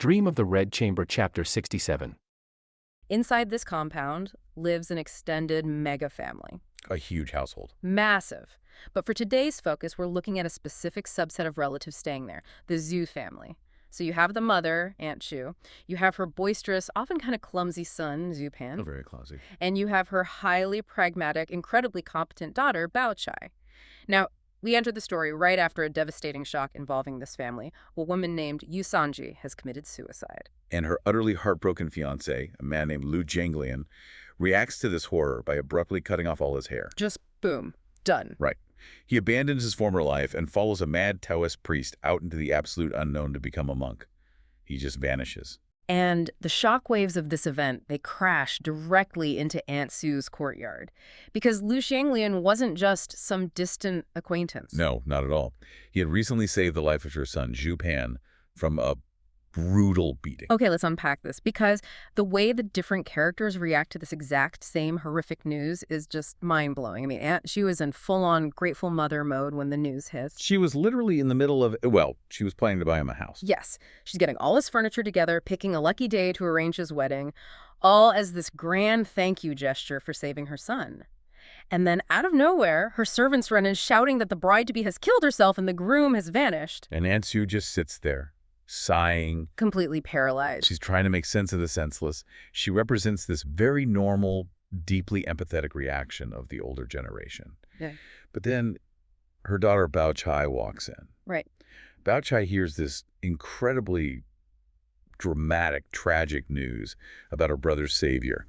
Dream of the Red Chamber Chapter 67. Inside this compound lives an extended mega family. A huge household. Massive. But for today's focus, we're looking at a specific subset of relatives staying there, the Zhu family. So you have the mother, Aunt Shu. You have her boisterous, often kind of clumsy son, Zhu Pan. Oh, very classy. And you have her highly pragmatic, incredibly competent daughter, Bao Chai. Now, we entered the story right after a devastating shock involving this family. A woman named Yu Sanji has committed suicide. And her utterly heartbroken fiancé, a man named Lu Jianglian, reacts to this horror by abruptly cutting off all his hair. Just boom. Done. Right. He abandons his former life and follows a mad Taoist priest out into the absolute unknown to become a monk. He just vanishes. And the shockwaves of this event, they crash directly into Aunt Sue's courtyard. Because Lu Xianglian wasn't just some distant acquaintance. No, not at all. He had recently saved the life of her son, Zhu Pan, from a brutal beating. Okay, let's unpack this, because the way the different characters react to this exact same horrific news is just mind-blowing. I mean, Aunt Shu is in full-on grateful mother mode when the news hits. She was literally in the middle of, well, she was planning to buy him a house. Yes, she's getting all his furniture together, picking a lucky day to arrange his wedding, all as this grand thank you gesture for saving her son. And then out of nowhere, her servants run in shouting that the bride-to-be has killed herself and the groom has vanished. And Aunt Sue just sits there, sighing. Completely paralyzed. She's trying to make sense of the senseless. She represents this very normal, deeply empathetic reaction of the older generation. Yeah. But then her daughter Bao Chai walks in. Right. Bao Chai hears this incredibly dramatic, tragic news about her brother's savior,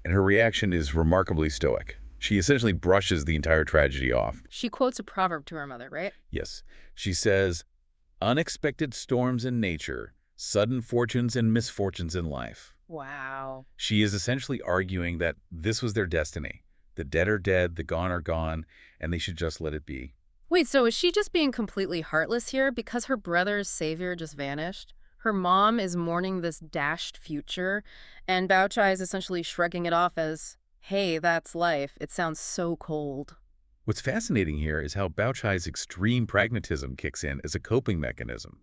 and her reaction is remarkably stoic. She essentially brushes the entire tragedy off. She quotes a proverb to her mother, right? Yes. She says, "Unexpected storms in nature, sudden fortunes and misfortunes in life." Wow. She is essentially arguing that this was their destiny. The dead are dead, the gone are gone, and they should just let it be. Wait, so is she just being completely heartless here because her brother's savior just vanished? Her mom is mourning this dashed future, and Bao Chai is essentially shrugging it off as, hey, that's life. It sounds so cold. What's fascinating here is how Bao Chai's extreme pragmatism kicks in as a coping mechanism,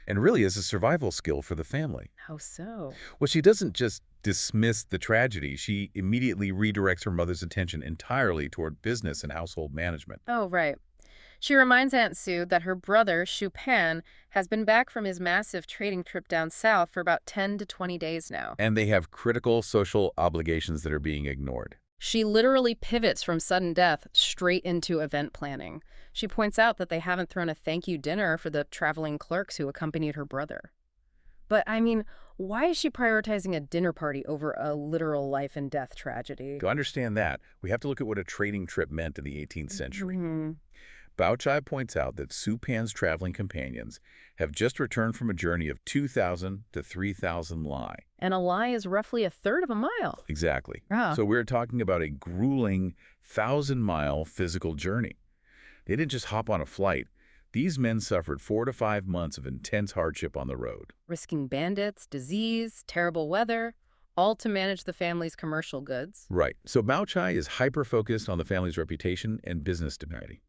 and really as a survival skill for the family. How so? Well, she doesn't just dismiss the tragedy. She immediately redirects her mother's attention entirely toward business and household management. Oh, right. She reminds Aunt Sue that her brother, Shu Pan, has been back from his massive trading trip down south for about 10 to 20 days now. And they have critical social obligations that are being ignored. She literally pivots from sudden death straight into event planning. She points out that they haven't thrown a thank you dinner for the traveling clerks who accompanied her brother. But, I mean, why is she prioritizing a dinner party over a literal life and death tragedy? To understand that, we have to look at what a trading trip meant in the 18th century. Mm-hmm. Bao Chai points out that Su Pan's traveling companions have just returned from a journey of 2,000 to 3,000 li. And a li is roughly a third of a mile. Exactly. Ah. So we're talking about a grueling 1,000-mile physical journey. They didn't just hop on a flight. These men suffered 4 to 5 months of intense hardship on the road. Risking bandits, disease, terrible weather, all to manage the family's commercial goods. Right. So Bao Chai is hyper-focused on the family's reputation and business stability.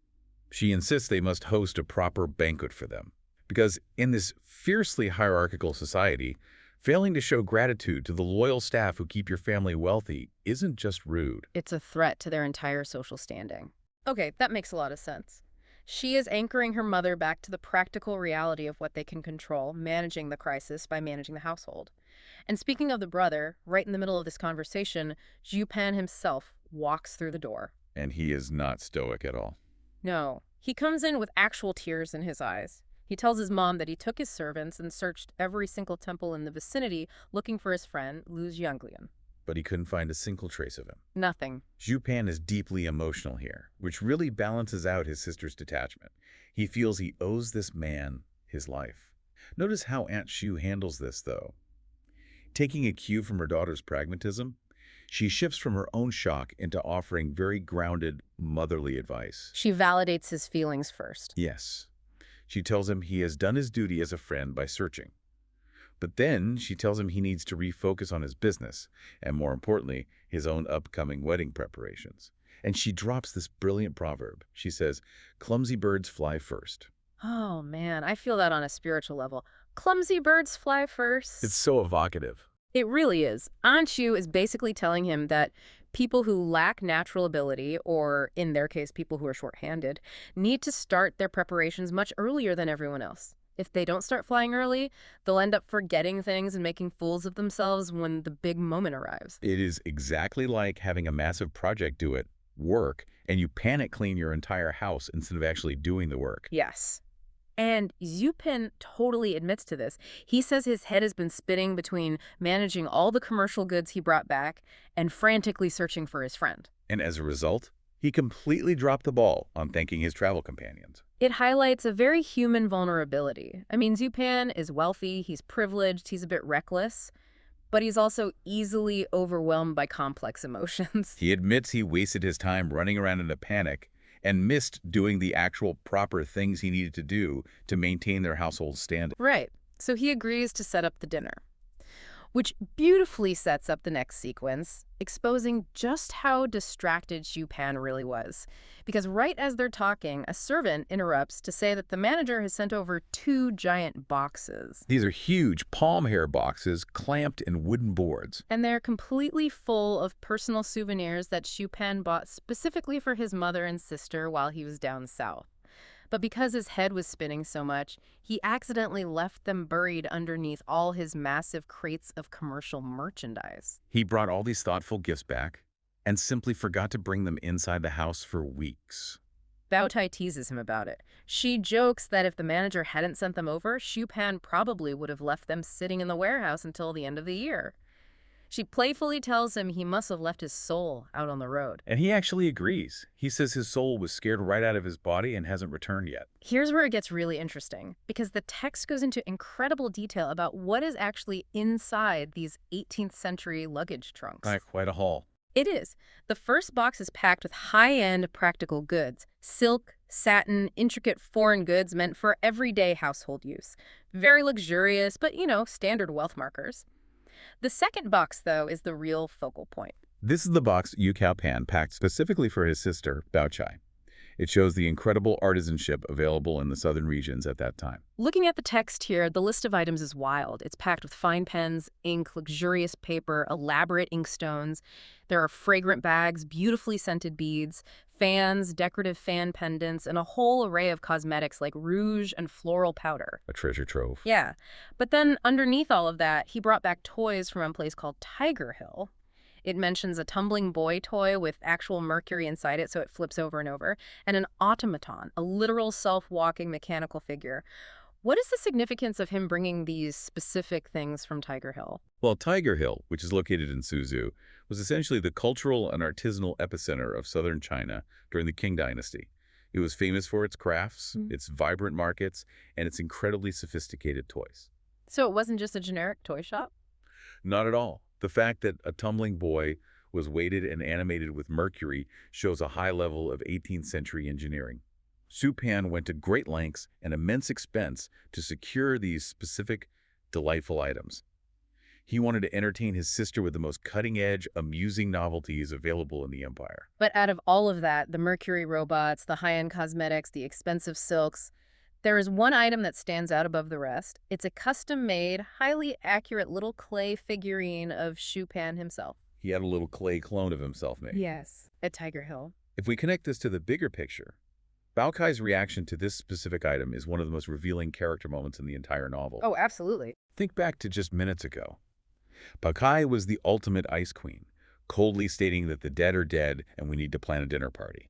She insists they must host a proper banquet for them. Because in this fiercely hierarchical society, failing to show gratitude to the loyal staff who keep your family wealthy isn't just rude. It's a threat to their entire social standing. Okay, that makes a lot of sense. She is anchoring her mother back to the practical reality of what they can control, managing the crisis by managing the household. And speaking of the brother, right in the middle of this conversation, Zhu Pan himself walks through the door. And he is not stoic at all. No, he comes in with actual tears in his eyes. He tells his mom that he took his servants and searched every single temple in the vicinity looking for his friend, Lu Jianglian. But he couldn't find a single trace of him. Nothing. Zhu Pan is deeply emotional here, which really balances out his sister's detachment. He feels he owes this man his life. Notice how Aunt Shu handles this, though. Taking a cue from her daughter's pragmatism, she shifts from her own shock into offering very grounded, motherly advice. She validates his feelings first. Yes. She tells him he has done his duty as a friend by searching. But then she tells him he needs to refocus on his business, and more importantly, his own upcoming wedding preparations. And she drops this brilliant proverb. She says, "Clumsy birds fly first." Oh, man, I feel that on a spiritual level. Clumsy birds fly It's first. so evocative. It really is. Anshu is basically telling him that people who lack natural ability, or in their case, people who are short-handed, need to start their preparations much earlier than everyone else. If they don't start flying early, they'll end up forgetting things and making fools of themselves when the big moment arrives. It is exactly like having a massive project do it, work, and you panic clean your entire house instead of actually doing the work. Yes. And Zupin totally admits to this. He says his head has been spinning between managing all the commercial goods he brought back and frantically searching for his friend. And as a result, he completely dropped the ball on thanking his travel companions. It highlights a very human vulnerability. I mean, Zupan is wealthy, he's privileged, he's a bit reckless, but he's also easily overwhelmed by complex emotions. He admits he wasted his time running around in a panic and missed doing the actual proper things he needed to do to maintain their household standing. Right. So he agrees to set up the dinner, which beautifully sets up the next sequence, exposing just how distracted Zupan really was. Because right as they're talking, a servant interrupts to say that the manager has sent over 2 giant boxes. These are huge palm hair boxes clamped in wooden boards. And they're completely full of personal souvenirs that Zupan bought specifically for his mother and sister while he was down south. But because his head was spinning so much, he accidentally left them buried underneath all his massive crates of commercial merchandise. He brought all these thoughtful gifts back and simply forgot to bring them inside the house for weeks. Bao Tai teases him about it. She jokes that if the manager hadn't sent them over, Zupan probably would have left them sitting in the warehouse until the end of the year. She playfully tells him he must have left his soul out on the road. And he actually agrees. He says his soul was scared right out of his body and hasn't returned yet. Here's where it gets really interesting, because the text goes into incredible detail about what is actually inside these 18th century luggage trunks. Quite a haul. It is. The first box is packed with high-end practical goods, silk, satin, intricate foreign goods meant for everyday household use. Very luxurious, but, standard wealth markers. The second box, though, is the real focal point. This is the box Yu Cao Pan packed specifically for his sister, Bao Chai. It shows the incredible artisanship available in the southern regions at that time. Looking at the text here, the list of items is wild. It's packed with fine pens, ink, luxurious paper, elaborate inkstones. There are fragrant bags, beautifully scented beads, fans, decorative fan pendants, and a whole array of cosmetics like rouge and floral powder. A treasure trove. Yeah. But then underneath all of that, he brought back toys from a place called Tiger Hill. It mentions a tumbling boy toy with actual mercury inside it so it flips over and over, and an automaton, a literal self-walking mechanical figure. What is the significance of him bringing these specific things from Tiger Hill? Well, Tiger Hill, which is located in Suzhou, was essentially the cultural and artisanal epicenter of southern China during the Qing dynasty. It was famous for its crafts, its vibrant markets, and its incredibly sophisticated toys. So it wasn't just a generic toy shop? Not at all. The fact that a tumbling boy was weighted and animated with mercury shows a high level of 18th century engineering. Zupan went to great lengths and immense expense to secure these specific, delightful items. He wanted to entertain his sister with the most cutting-edge, amusing novelties available in the empire. But out of all of that, the mercury robots, the high-end cosmetics, the expensive silks, there is one item that stands out above the rest. It's a custom-made, highly accurate little clay figurine of Zupan himself. He had a little clay clone of himself made. Yes, at Tiger Hill. If we connect this to the bigger picture, Bao Kai's reaction to this specific item is one of the most revealing character moments in the entire novel. Oh, absolutely. Think back to just minutes ago. Bao Kai was the ultimate ice queen, coldly stating that the dead are dead and we need to plan a dinner party.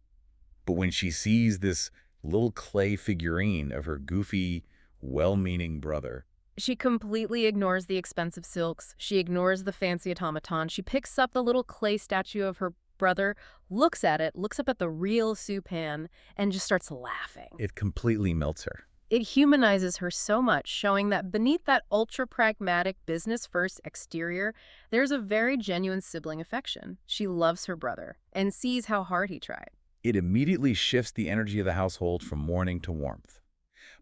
But when she sees this little clay figurine of her goofy, well-meaning brother, she completely ignores the expensive silks. She ignores the fancy automaton. She picks up the little clay statue of her brother, looks at it, looks up at the real Zupan, and just starts laughing. it completely melts her. It humanizes her so much, showing that beneath that ultra-pragmatic, business-first exterior, there's a very genuine sibling affection. She loves her brother and sees how hard he tried. It immediately shifts the energy of the household from mourning to warmth.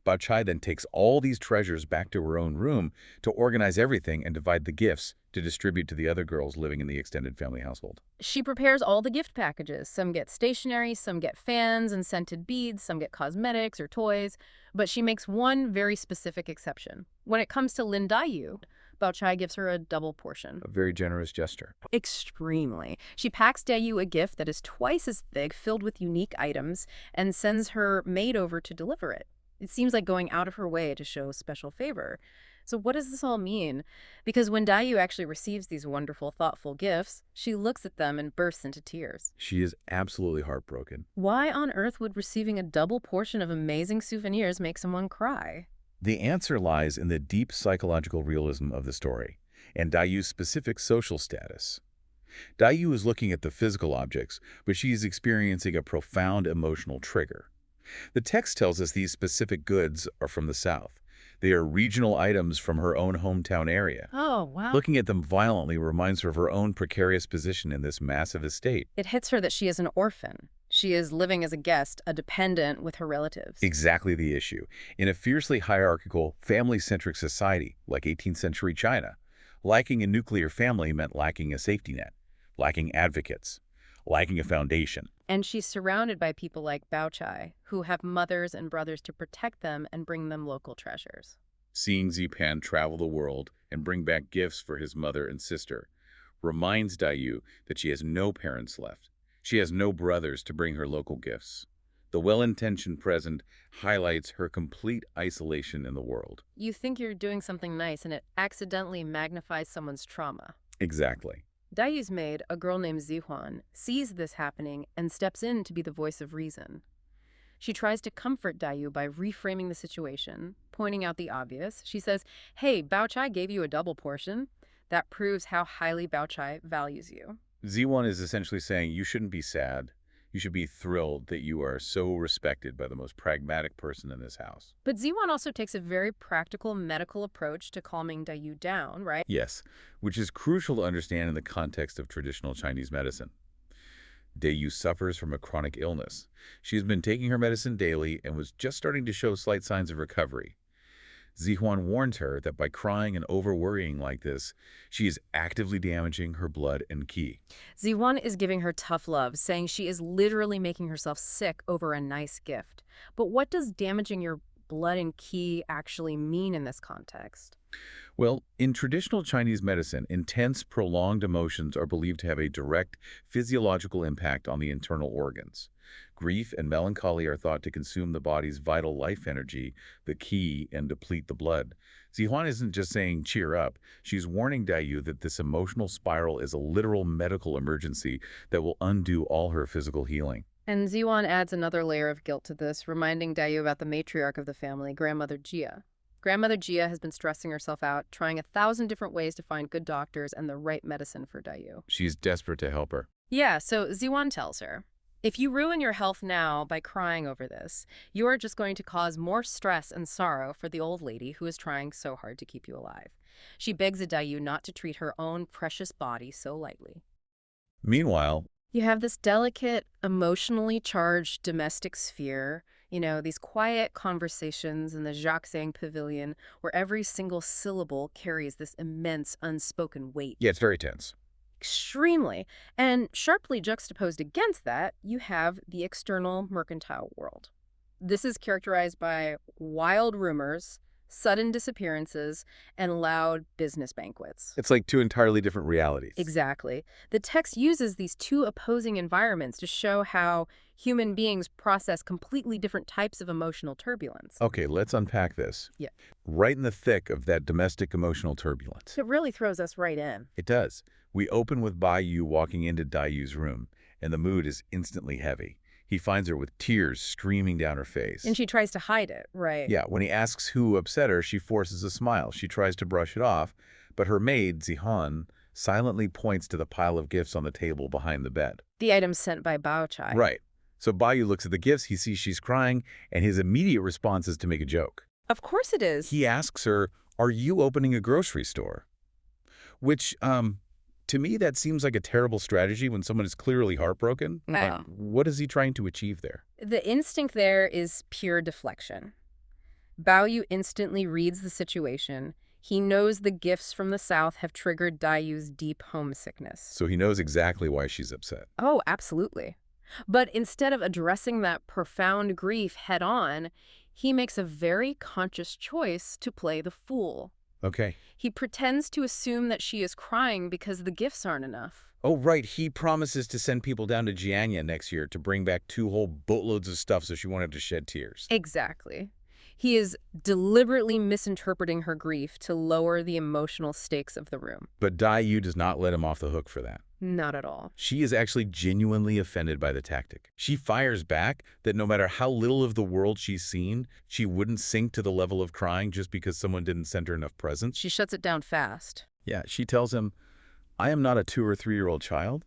Bao Chai then takes all these treasures back to her own room to organize everything and divide the gifts to distribute to the other girls living in the extended family household. She prepares all the gift packages. Some get stationery, some get fans and scented beads, some get cosmetics or toys. But she makes one very specific exception. When it comes to Lin Daiyu, Bao Chai gives her a double portion. A very generous gesture. Extremely. She packs Daiyu a gift that is twice as thick, filled with unique items, and sends her maid over to deliver it. It seems like going out of her way to show special favor. So what does this all mean? Because when Daiyu actually receives these wonderful, thoughtful gifts, she looks at them and bursts into tears. She is absolutely heartbroken. Why on earth would receiving a double portion of amazing souvenirs make someone cry? The answer lies in the deep psychological realism of the story and Daiyu's specific social status. Daiyu is looking at the physical objects, but she is experiencing a profound emotional trigger. The text tells us these specific goods are from the South. They are regional items from her own hometown area. Oh, wow. Looking at them violently reminds her of her own precarious position in this massive estate. It hits her that she is an orphan. She is living as a guest, a dependent with her relatives. Exactly the issue. In a fiercely hierarchical, family-centric society like 18th century China, lacking a nuclear family meant lacking a safety net, lacking advocates, lacking a foundation. And she's surrounded by people like Bao Chai, who have mothers and brothers to protect them and bring them local treasures. Seeing Zipan travel the world and bring back gifts for his mother and sister reminds Daiyu that she has no parents left. She has no brothers to bring her local gifts. The well-intentioned present highlights her complete isolation in the world. You think you're doing something nice and it accidentally magnifies someone's trauma. Exactly. Daiyu's maid, a girl named Zihuan, sees this happening and steps in to be the voice of reason. She tries to comfort Daiyu by reframing the situation, pointing out the obvious. She says, "Hey, Bao Chai gave you a double portion. That proves how highly Bao Chai values you." Ziwan is essentially saying you shouldn't be sad. You should be thrilled that you are so respected by the most pragmatic person in this house. But Ziwan also takes a very practical medical approach to calming Daiyu down, right? Yes, which is crucial to understand in the context of traditional Chinese medicine. Daiyu suffers from a chronic illness. She has been taking her medicine daily and was just starting to show slight signs of recovery. Zihuan warns her that by crying and over-worrying like this, she is actively damaging her blood and qi. Zihuan is giving her tough love, saying she is literally making herself sick over a nice gift. But what does damaging your blood and qi actually mean in this context? Well, in traditional Chinese medicine, intense, prolonged emotions are believed to have a direct physiological impact on the internal organs. Grief and melancholy are thought to consume the body's vital life energy, the qi, and deplete the blood. Zihuan isn't just saying cheer up. She's warning Daiyu that this emotional spiral is a literal medical emergency that will undo all her physical healing. And Zihuan adds another layer of guilt to this, reminding Daiyu about the matriarch of the family, Grandmother Jia. Grandmother Jia has been stressing herself out, trying 1,000 different ways to find good doctors and the right medicine for Daiyu. She's desperate to help her. Yeah, so Zihuan tells her, if you ruin your health now by crying over this, you are just going to cause more stress and sorrow for the old lady who is trying so hard to keep you alive. She begs Daiyu not to treat her own precious body so lightly. Meanwhile, you have this delicate, emotionally charged domestic sphere, these quiet conversations in the Zhaxang pavilion where every single syllable carries this immense unspoken weight. yeah, it's very tense. Extremely. And sharply juxtaposed against that, you have the external mercantile world. This is characterized by wild rumors, sudden disappearances, and loud business banquets. It's like two entirely different realities. Exactly. The text uses these two opposing environments to show how human beings process completely different types of emotional turbulence. Okay, let's unpack this. Yeah. Right in the thick of that domestic emotional turbulence. It really throws us right in. It does. We open with Baiyu walking into Daiyu's room, and the mood is instantly heavy. He finds her with tears streaming down her face. And she tries to hide it, right? Yeah, when he asks who upset her, she forces a smile. She tries to brush it off, but her maid, Zihan, silently points to the pile of gifts on the table behind the bed. The items sent by Bao Chai. Right. So Baiyu looks at the gifts, he sees she's crying, and his immediate response is to make a joke. Of course it is. He asks her, "Are you opening a grocery store?" Which, to me, that seems like a terrible strategy when someone is clearly heartbroken. Wow. What is he trying to achieve there? The instinct there is pure deflection. Bao Yu instantly reads the situation. He knows the gifts from the South have triggered Dayu's deep homesickness. So he knows exactly why she's upset. Oh, absolutely. But instead of addressing that profound grief head on, he makes a very conscious choice to play the fool. Okay. He pretends to assume that she is crying because the gifts aren't enough. Oh, right. He promises to send people down to Jianya next year to bring back 2 whole boatloads of stuff so she won't have to shed tears. Exactly. He is deliberately misinterpreting her grief to lower the emotional stakes of the room. But Dai does not let him off the hook for that. Not at all. She is actually genuinely offended by the tactic. She fires back that no matter how little of the world she's seen, she wouldn't sink to the level of crying just because someone didn't send her enough presents. She shuts it down fast. Yeah, she tells him, I am not a 2 or 3-year-old child,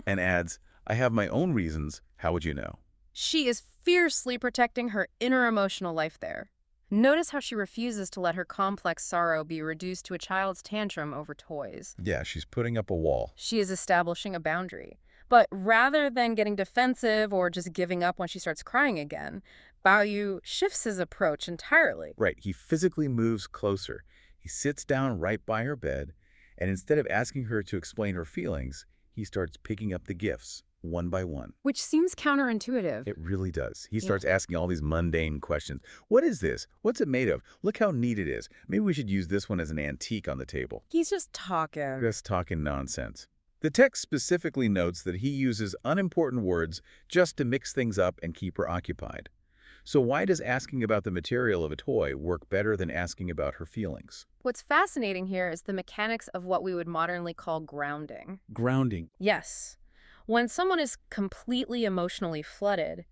and adds, I have my own reasons. How would you know? She is fiercely protecting her inner emotional life there. Notice how she refuses to let her complex sorrow be reduced to a child's tantrum over toys. Yeah, she's putting up a wall. She is establishing a boundary. But rather than getting defensive or just giving up when she starts crying again, Baoyu shifts his approach entirely. Right, he physically moves closer. He sits down right by her bed, and instead of asking her to explain her feelings, he starts picking up the gifts, one by one. Which seems counterintuitive. It really does. He starts asking all these mundane questions. What is this? What's it made of? Look how neat it is. Maybe we should use this one as an antique on the table. He's just talking. Just talking nonsense. The text specifically notes that he uses unimportant words just to mix things up and keep her occupied. So why does asking about the material of a toy work better than asking about her feelings? What's fascinating here is the mechanics of what we would modernly call grounding. Grounding. Yes. When someone is completely emotionally flooded,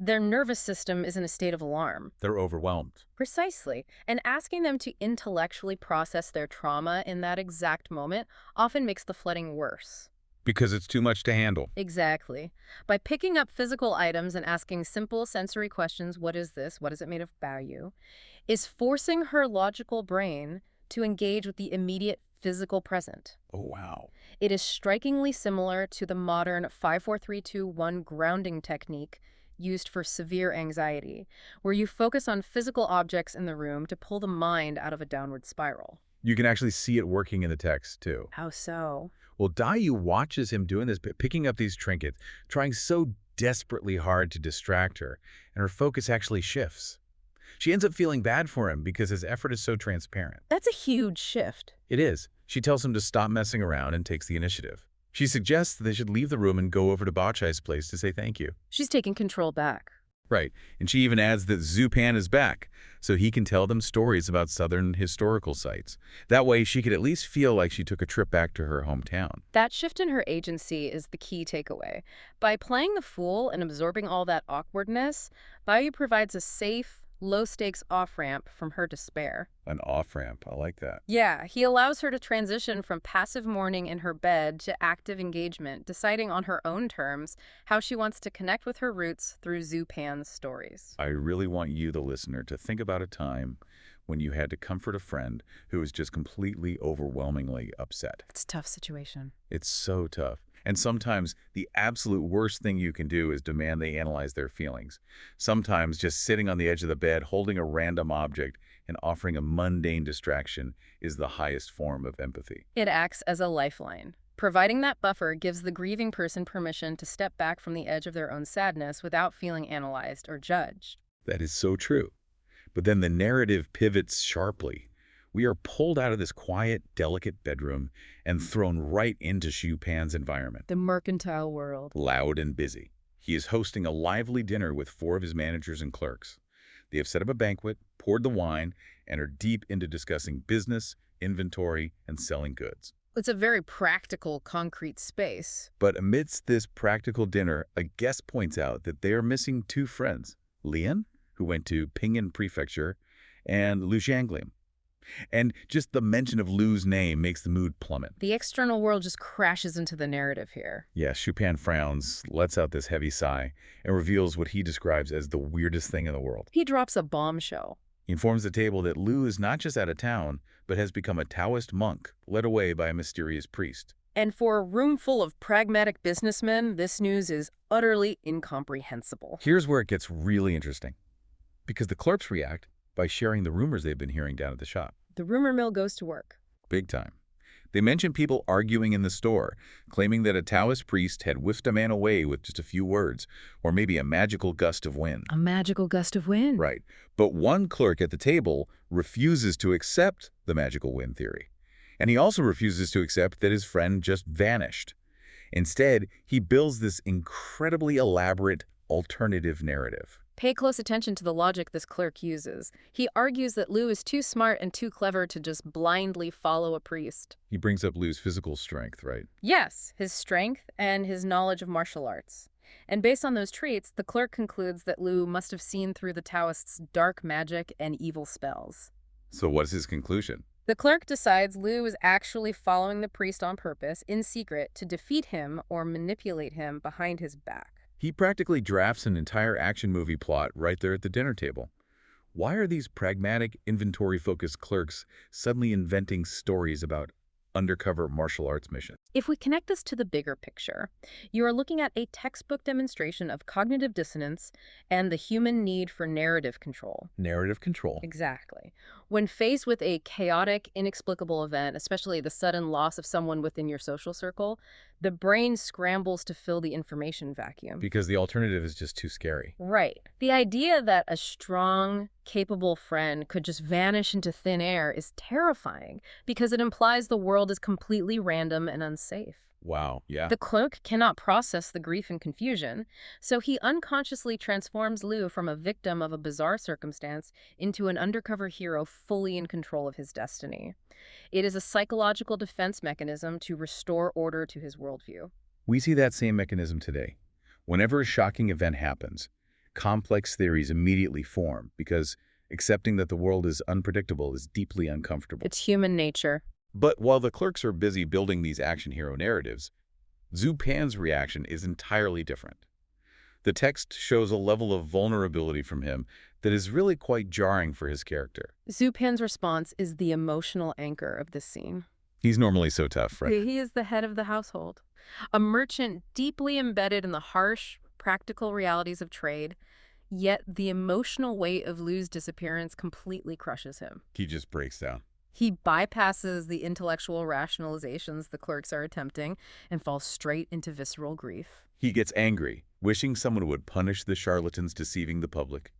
their nervous system is in a state of alarm. They're overwhelmed. Precisely. And asking them to intellectually process their trauma in that exact moment often makes the flooding worse. Because it's too much to handle. Exactly. By picking up physical items and asking simple sensory questions, what is this, what is it made of, Baoyu, is forcing her logical brain to engage with the immediate physical present. Oh, wow. It is strikingly similar to the modern 5-4-3-2-1 grounding technique used for severe anxiety, where you focus on physical objects in the room to pull the mind out of a downward spiral. You can actually see it working in the text, too. How so? Well, Dayu watches him doing this, picking up these trinkets, trying so desperately hard to distract her, and her focus actually shifts. She ends up feeling bad for him because his effort is so transparent. That's a huge shift. It is. She tells him to stop messing around and takes the initiative. She suggests that they should leave the room and go over to Bachai's place to say thank you. She's taking control back. Right, and she even adds that Zupan is back, so he can tell them stories about Southern historical sites. That way, she could at least feel like she took a trip back to her hometown. That shift in her agency is the key takeaway. By playing the fool and absorbing all that awkwardness, Baoyu provides a safe, low-stakes off-ramp from her despair. An off-ramp, I like that. Yeah, he allows her to transition from passive mourning in her bed to active engagement, deciding on her own terms how she wants to connect with her roots through Zupan's stories. I really want you, the listener, to think about a time when you had to comfort a friend who was just completely overwhelmingly upset. It's a tough situation. It's so tough. And sometimes the absolute worst thing you can do is demand they analyze their feelings. Sometimes just sitting on the edge of the bed, holding a random object, and offering a mundane distraction is the highest form of empathy. It acts as a lifeline. Providing that buffer gives the grieving person permission to step back from the edge of their own sadness without feeling analyzed or judged. That is so true. But then the narrative pivots sharply. We are pulled out of this quiet, delicate bedroom and thrown right into Xu Pan's environment. The mercantile world. Loud and busy. He is hosting a lively dinner with 4 of his managers and clerks. They have set up a banquet, poured the wine, and are deep into discussing business, inventory, and selling goods. It's a very practical, concrete space. But amidst this practical dinner, a guest points out that they are missing 2 friends, Lian, who went to Pinyin Prefecture, and Lu Zhanglim. And just the mention of Lu's name makes the mood plummet. The external world just crashes into the narrative here. Yeah, Xu Pan frowns, lets out this heavy sigh, and reveals what he describes as the weirdest thing in the world. He drops a bombshell. He informs the table that Lu is not just out of town, but has become a Taoist monk, led away by a mysterious priest. And for a room full of pragmatic businessmen, this news is utterly incomprehensible. Here's where it gets really interesting. Because the clerks react by sharing the rumors they've been hearing down at the shop. The rumor mill goes to work. Big time. They mention people arguing in the store, claiming that a Taoist priest had whisked a man away with just a few words, or maybe a magical gust of wind. A magical gust of wind. Right. But one clerk at the table refuses to accept the magical wind theory. And he also refuses to accept that his friend just vanished. Instead, he builds this incredibly elaborate alternative narrative. Pay close attention to the logic this clerk uses. He argues that Liu is too smart and too clever to just blindly follow a priest. He brings up Liu's physical strength, right? Yes, his strength and his knowledge of martial arts. And based on those traits, the clerk concludes that Liu must have seen through the Taoist's dark magic and evil spells. So what is his conclusion? The clerk decides Liu is actually following the priest on purpose, in secret, to defeat him or manipulate him behind his back. He practically drafts an entire action movie plot right there at the dinner table. Why are these pragmatic, inventory-focused clerks suddenly inventing stories about undercover martial arts missions? If we connect this to the bigger picture, you are looking at a textbook demonstration of cognitive dissonance and the human need for narrative control. Narrative control. Exactly. When faced with a chaotic, inexplicable event, especially the sudden loss of someone within your social circle, the brain scrambles to fill the information vacuum. Because the alternative is just too scary. Right. The idea that a strong, capable friend could just vanish into thin air is terrifying because it implies the world is completely random and unsafe. Wow, yeah. The clerk cannot process the grief and confusion, so he unconsciously transforms Liu from a victim of a bizarre circumstance into an undercover hero fully in control of his destiny. It is a psychological defense mechanism to restore order to his worldview. We see that same mechanism today. Whenever a shocking event happens, complex theories immediately form because accepting that the world is unpredictable is deeply uncomfortable. It's human nature. But while the clerks are busy building these action hero narratives, Zhu Pan's reaction is entirely different. The text shows a level of vulnerability from him that is really quite jarring for his character. Zhu Pan's response is the emotional anchor of this scene. He's normally so tough, right? He is the head of the household, a merchant deeply embedded in the harsh, practical realities of trade, yet the emotional weight of Liu's disappearance completely crushes him. He just breaks down. He bypasses the intellectual rationalizations the clerks are attempting and falls straight into visceral grief. He gets angry, wishing someone would punish the charlatans deceiving the public.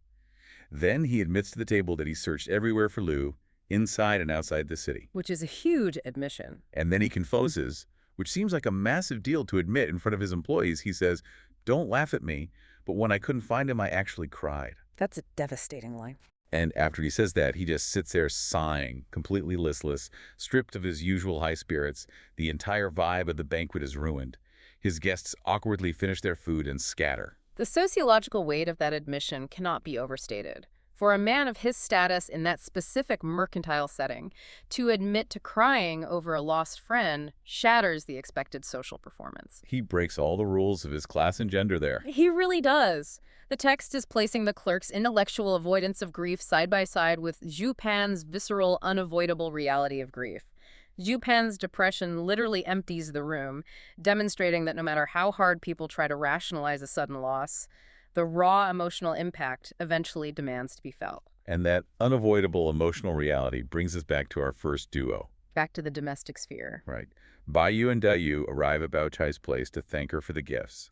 Then he admits to the table that he searched everywhere for Liu, inside and outside the city. Which is a huge admission. And then he confesses, which seems like a massive deal to admit in front of his employees. He says, "Don't laugh at me, but when I couldn't find him, I actually cried." That's a devastating line. And after he says that, he just sits there sighing, completely listless, stripped of his usual high spirits. The entire vibe of the banquet is ruined. His guests awkwardly finish their food and scatter. The sociological weight of that admission cannot be overstated. For a man of his status in that specific mercantile setting, to admit to crying over a lost friend shatters the expected social performance. He breaks all the rules of his class and gender there. He really does. The text is placing the clerk's intellectual avoidance of grief side by side with Zhu Pan's visceral, unavoidable reality of grief. Zhu Pan's depression literally empties the room, demonstrating that no matter how hard people try to rationalize a sudden loss, the raw emotional impact eventually demands to be felt. And that unavoidable emotional reality brings us back to our first duo. Back to the domestic sphere. Right. Baiyu and Dayu arrive at Bao Chai's place to thank her for the gifts.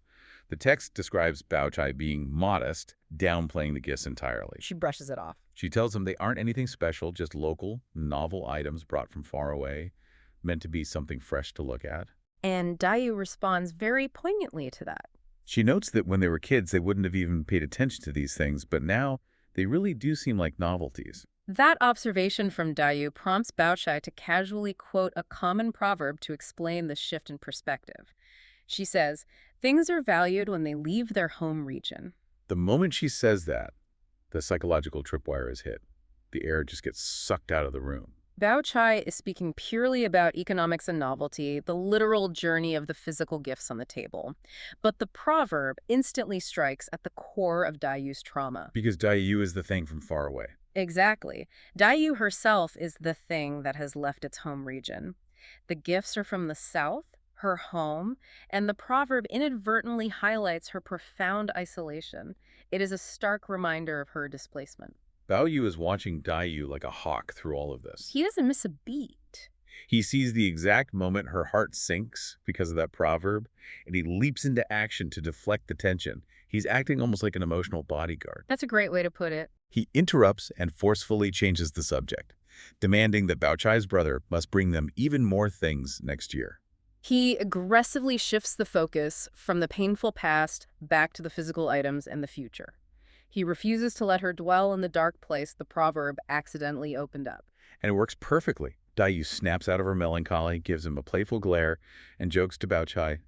The text describes Bao Chai being modest, downplaying the gifts entirely. She brushes it off. She tells them they aren't anything special, just local, novel items brought from far away, meant to be something fresh to look at. And Dayu responds very poignantly to that. She notes that when they were kids, they wouldn't have even paid attention to these things, but now they really do seem like novelties. That observation from Dayu prompts Bao Chai to casually quote a common proverb to explain the shift in perspective. She says, "Things are valued when they leave their home region." The moment she says that, the psychological tripwire is hit. The air just gets sucked out of the room. Bao Chai is speaking purely about economics and novelty, the literal journey of the physical gifts on the table. But the proverb instantly strikes at the core of Dayu's trauma. Because Dayu is the thing from far away. Exactly. Dayu herself is the thing that has left its home region. The gifts are from the south, her home, and the proverb inadvertently highlights her profound isolation. It is a stark reminder of her displacement. Bao Yu is watching Dai Yu like a hawk through all of this. He doesn't miss a beat. He sees the exact moment her heart sinks because of that proverb, and he leaps into action to deflect the tension. He's acting almost like an emotional bodyguard. That's a great way to put it. He interrupts and forcefully changes the subject, demanding that Bao Chai's brother must bring them even more things next year. He aggressively shifts the focus from the painful past back to the physical items and the future. He refuses to let her dwell in the dark place the proverb accidentally opened up. And it works perfectly. Dai Yu snaps out of her melancholy, gives him a playful glare, and jokes to Bao Chai,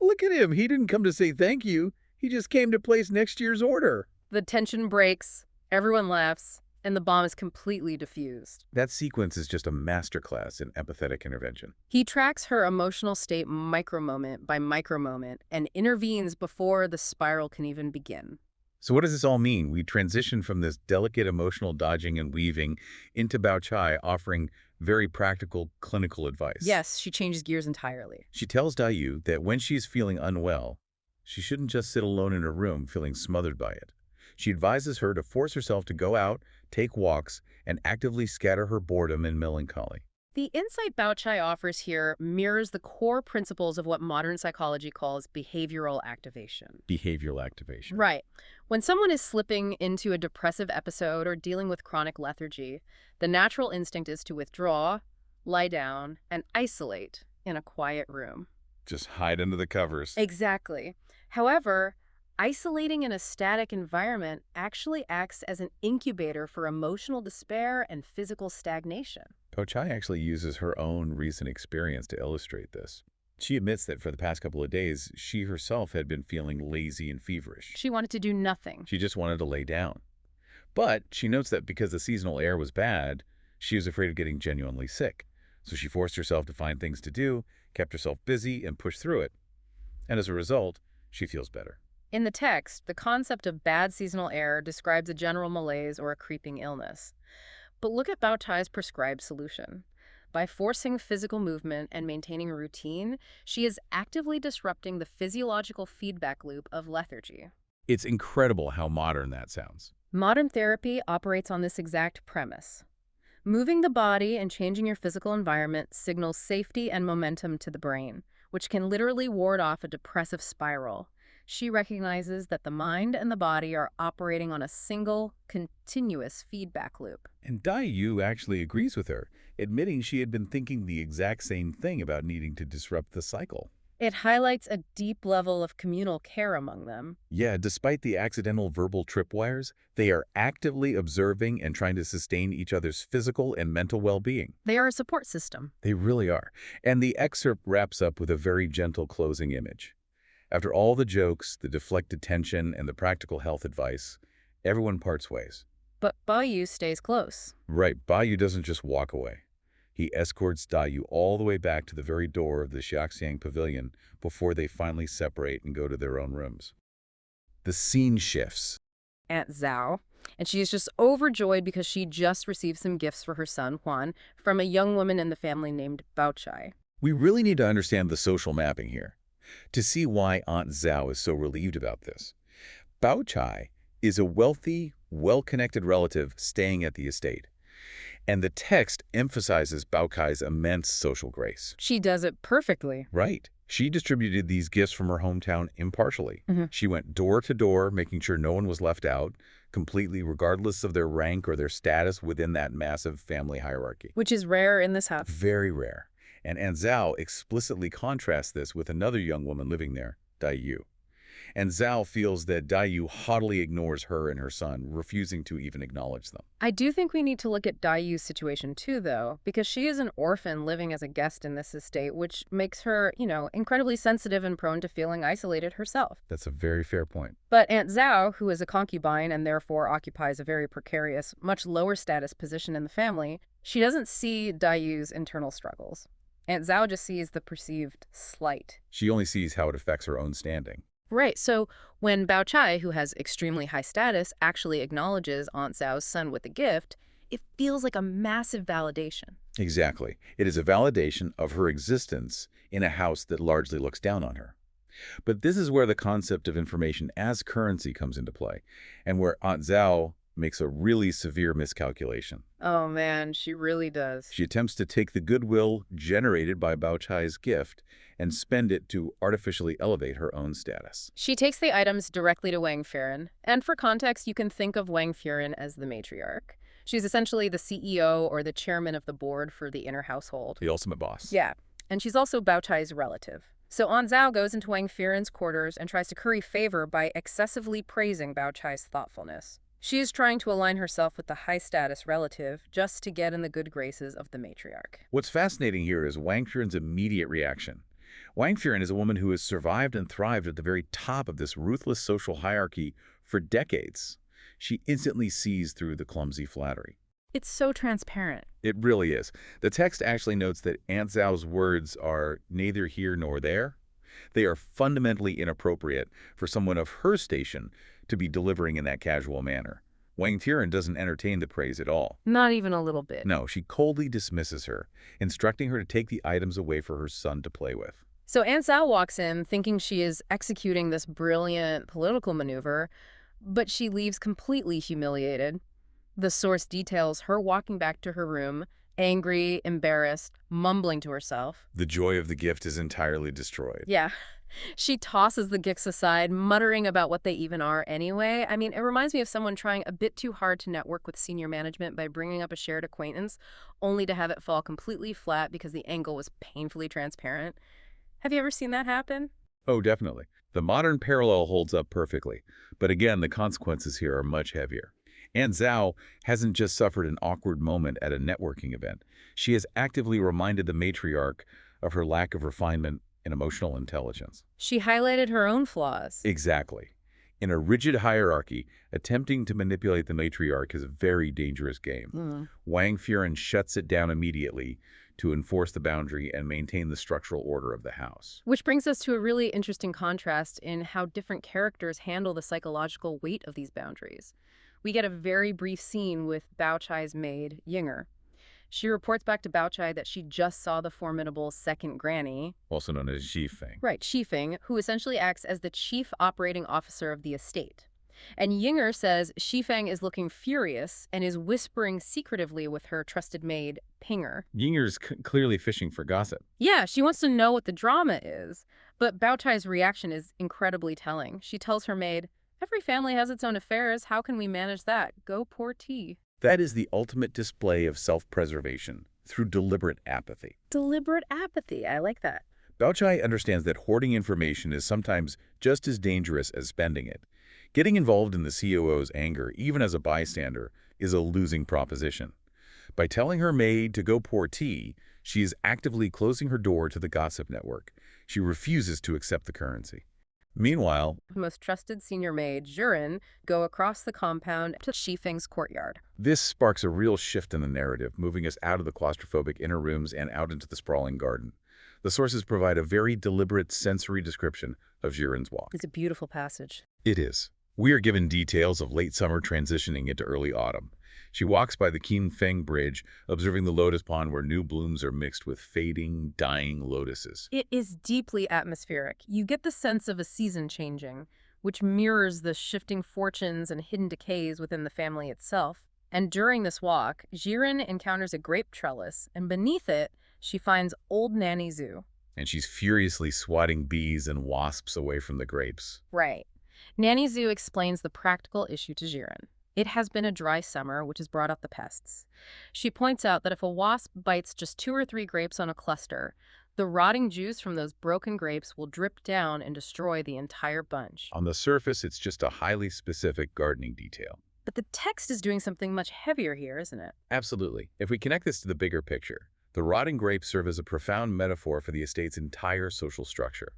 "Look at him, he didn't come to say thank you. He just came to place next year's order." The tension breaks, everyone laughs, and the bomb is completely diffused. That sequence is just a masterclass in empathetic intervention. He tracks her emotional state micro-moment by micro-moment and intervenes before the spiral can even begin. So what does this all mean? We transition from this delicate emotional dodging and weaving into Bao Chai offering very practical clinical advice. Yes, she changes gears entirely. She tells Dai Yu that when she's feeling unwell, she shouldn't just sit alone in her room feeling smothered by it. She advises her to force herself to go out, take walks, and actively scatter her boredom and melancholy. The insight Bao Chai offers here mirrors the core principles of what modern psychology calls behavioral activation. Behavioral activation. Right. When someone is slipping into a depressive episode or dealing with chronic lethargy, the natural instinct is to withdraw, lie down, and isolate in a quiet room. Just hide under the covers. Exactly. However, isolating in a static environment actually acts as an incubator for emotional despair and physical stagnation. Bao Chai actually uses her own recent experience to illustrate this. She admits that for the past couple of days, she herself had been feeling lazy and feverish. She wanted to do nothing. She just wanted to lay down. But she notes that because the seasonal air was bad, she was afraid of getting genuinely sick. So she forced herself to find things to do, kept herself busy, and pushed through it. And as a result, she feels better. In the text, the concept of bad seasonal air describes a general malaise or a creeping illness. But look at Bao Chai's prescribed solution. By forcing physical movement and maintaining a routine, she is actively disrupting the physiological feedback loop of lethargy. It's incredible how modern that sounds. Modern therapy operates on this exact premise. Moving the body and changing your physical environment signals safety and momentum to the brain, which can literally ward off a depressive spiral. She recognizes that the mind and the body are operating on a single, continuous feedback loop. And Dai Yu actually agrees with her, admitting she had been thinking the exact same thing about needing to disrupt the cycle. It highlights a deep level of communal care among them. Yeah, despite the accidental verbal tripwires, they are actively observing and trying to sustain each other's physical and mental well-being. They are a support system. They really are. And the excerpt wraps up with a very gentle closing image. After all the jokes, the deflected tension, and the practical health advice, everyone parts ways. But Bao Yu stays close. Right, Bai Yu doesn't just walk away. He escorts Dai Yu all the way back to the very door of the Xiaxiang Pavilion before they finally separate and go to their own rooms. The scene shifts. Aunt Zhao, and she is just overjoyed because she just received some gifts for her son, Juan, from a young woman in the family named Bao Chai. We really need to understand the social mapping here to see why Aunt Zhao is so relieved about this. Bao Chai is a wealthy, well-connected relative staying at the estate. And the text emphasizes Bao Chai's immense social grace. She does it perfectly. Right. She distributed these gifts from her hometown impartially. She went door to door, making sure no one was left out, completely regardless of their rank or their status within that massive family hierarchy. Which is rare in this house. Very rare. And Aunt Zhao explicitly contrasts this with another young woman living there, Dai Yu. And Zhao feels that Dai Yu haughtily ignores her and her son, refusing to even acknowledge them. I do think we need to look at Dai Yu's situation too, though, because she is an orphan living as a guest in this estate, which makes her, incredibly sensitive and prone to feeling isolated herself. That's a very fair point. But Aunt Zhao, who is a concubine and therefore occupies a very precarious, much lower status position in the family, she doesn't see Dai Yu's internal struggles. Aunt Zhao just sees the perceived slight. She only sees how it affects her own standing. Right, so when Bao Chai, who has extremely high status, actually acknowledges Aunt Zhao's son with a gift, it feels like a massive validation. Exactly. It is a validation of her existence in a house that largely looks down on her. But this is where the concept of information as currency comes into play, and where Aunt Zhao makes a really severe miscalculation. Oh man, she really does. She attempts to take the goodwill generated by Bao Chai's gift and spend it to artificially elevate her own status. She takes the items directly to Wang Furen, and for context, you can think of Wang Furen as the matriarch. She's essentially the CEO or the chairman of the board for the inner household. The ultimate boss. Yeah, and she's also Bao Chai's relative. So An Zhao goes into Wang Furen's quarters and tries to curry favor by excessively praising Bao Chai's thoughtfulness. She is trying to align herself with the high-status relative just to get in the good graces of the matriarch. What's fascinating here is Wang Furen's immediate reaction. Wang Furen is a woman who has survived and thrived at the very top of this ruthless social hierarchy for decades. She instantly sees through the clumsy flattery. It's so transparent. It really is. The text actually notes that Aunt Zhao's words are neither here nor there. They are fundamentally inappropriate for someone of her station to be delivering in that casual manner. Wang Furen doesn't entertain the praise at all. Not even a little bit. No, she coldly dismisses her, instructing her to take the items away for her son to play with. So Aunt Zhao walks in thinking she is executing this brilliant political maneuver, but she leaves completely humiliated. The source details her walking back to her room, angry, embarrassed, mumbling to herself. The joy of the gift is entirely destroyed. Yeah. She tosses the gifts aside, muttering about what they even are anyway. I mean, it reminds me of someone trying a bit too hard to network with senior management by bringing up a shared acquaintance, only to have it fall completely flat because the angle was painfully transparent. Have you ever seen that happen? Oh, definitely. The modern parallel holds up perfectly. But again, the consequences here are much heavier. Aunt Zhao hasn't just suffered an awkward moment at a networking event. She has actively reminded the matriarch of her lack of refinement and emotional intelligence. She highlighted her own flaws. Exactly. In a rigid hierarchy, attempting to manipulate the matriarch is a very dangerous game. Wang Furen shuts it down immediately to enforce the boundary and maintain the structural order of the house. Which brings us to a really interesting contrast in how different characters handle the psychological weight of these boundaries. We get a very brief scene with Bao Chai's maid, Yinger. She reports back to Bao Chai that she just saw the formidable second granny, Also known as Xifeng. right, Xifeng, who essentially acts as the chief operating officer of the estate. And Yinger says Xifeng is looking furious and is whispering secretively with her trusted maid, Pinger. Yinger's clearly fishing for gossip. Yeah, she wants to know what the drama is. But Bao Chai's reaction is incredibly telling. She tells her maid, "Every family has its own affairs. How can we manage that? Go pour tea." That is the ultimate display of self-preservation through deliberate apathy. Deliberate apathy. I like that. Bao Chai understands that hoarding information is sometimes just as dangerous as spending it. Getting involved in the COO's anger, even as a bystander, is a losing proposition. By telling her maid to go pour tea, she is actively closing her door to the gossip network. She refuses to accept the currency. Meanwhile, Most trusted senior maid, Jurin, go across the compound to Xifeng's courtyard. this sparks a real shift in the narrative, moving us out of the claustrophobic inner rooms and out into the sprawling garden. The sources provide a very deliberate sensory description of Jiren's walk. It's a beautiful passage. It is. We are given details of late summer transitioning into early autumn. She walks by the Qinfeng Bridge, observing the lotus pond where new blooms are mixed with fading, dying lotuses. It is deeply atmospheric. You get the sense of a season changing, which mirrors the shifting fortunes and hidden decays within the family itself. And during this walk, Jiren encounters a grape trellis, and beneath it, she finds old Nanny Zhu. And she's furiously swatting bees and wasps away from the grapes. Right. Nanny Zhu explains the practical issue to Jiren. It has been a dry summer, which has brought out the pests. She points out that if a wasp bites just 2 or 3 grapes on a cluster, the rotting juice from those broken grapes will drip down and destroy the entire bunch. On the surface, it's just a highly specific gardening detail. But the text is doing something much heavier here, isn't it? Absolutely. If we connect this to the bigger picture, the rotting grapes serve as a profound metaphor for the estate's entire social structure.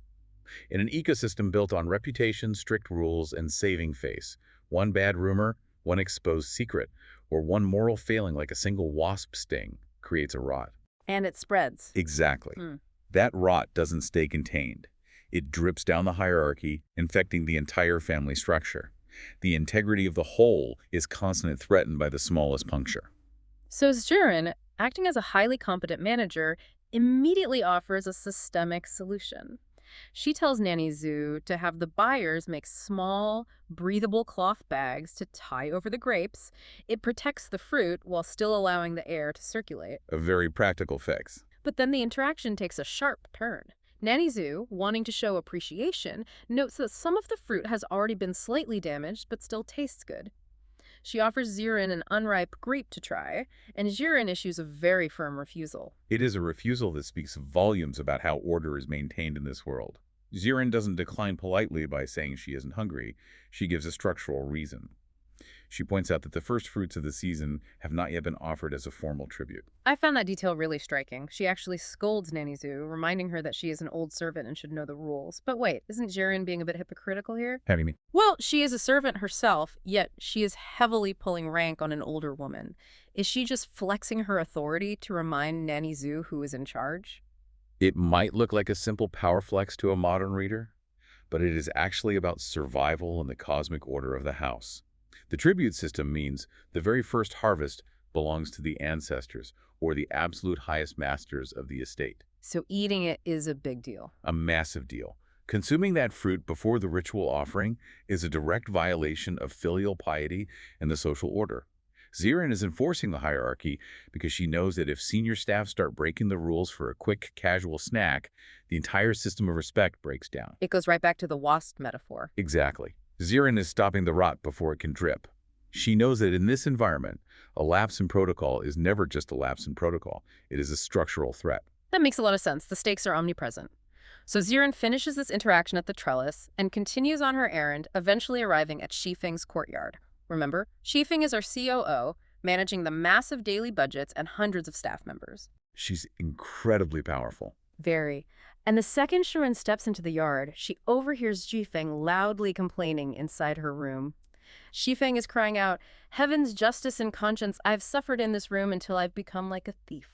In an ecosystem built on reputation, strict rules, and saving face, one bad rumor, one exposed secret, or one moral failing like a single wasp sting creates a rot. And it spreads. Exactly. That rot doesn't stay contained. It drips down the hierarchy, infecting the entire family structure. The integrity of the whole is constantly threatened by the smallest puncture. So Jiren, acting as a highly competent manager, immediately offers a systemic solution. She tells Nanny Zhu to have the buyers make small, breathable cloth bags to tie over the grapes. It protects the fruit while still allowing the air to circulate. A very practical fix. But then the interaction takes a sharp turn. Nanny Zhu, wanting to show appreciation, notes that some of the fruit has already been slightly damaged but still tastes good. She offers Zirin an unripe grape to try, and Zirin issues a very firm refusal. It is a refusal that speaks volumes about how order is maintained in this world. Zirin doesn't decline politely by saying she isn't hungry. She gives a structural reason. She points out that the first fruits of the season have not yet been offered as a formal tribute. I found that detail really striking. She actually scolds Nanny Zhu, reminding her that she is an old servant and should know the rules. But wait, isn't Zirin being a bit hypocritical here? How do you mean? Well, she is a servant herself, yet she is heavily pulling rank on an older woman. Is she just flexing her authority to remind Nanny Zhu who is in charge? It might look like a simple power flex to a modern reader, but it is actually about survival and the cosmic order of the house. The tribute system means the very first harvest belongs to the ancestors or the absolute highest masters of the estate. So eating it is a big deal. A massive deal. Consuming that fruit before the ritual offering is a direct violation of filial piety and the social order. Zirin is enforcing the hierarchy because she knows that if senior staff start breaking the rules for a quick, casual snack, the entire system of respect breaks down. It goes right back to the wasp metaphor. Exactly. Zirin is stopping the rot before it can drip. She knows that in this environment, a lapse in protocol is never just a lapse in protocol. It is a structural threat. That makes a lot of sense. The stakes are omnipresent. So Zirin finishes this interaction at the trellis and continues on her errand, eventually arriving at Shifeng's courtyard. Remember, Shifeng is our COO, managing the massive daily budgets and hundreds of staff members. She's incredibly powerful. Very. And the second Shirin steps into the yard, she overhears Shifeng loudly complaining inside her room. Shifeng is crying out, "Heaven's justice and conscience, I've suffered in this room until I've become like a thief."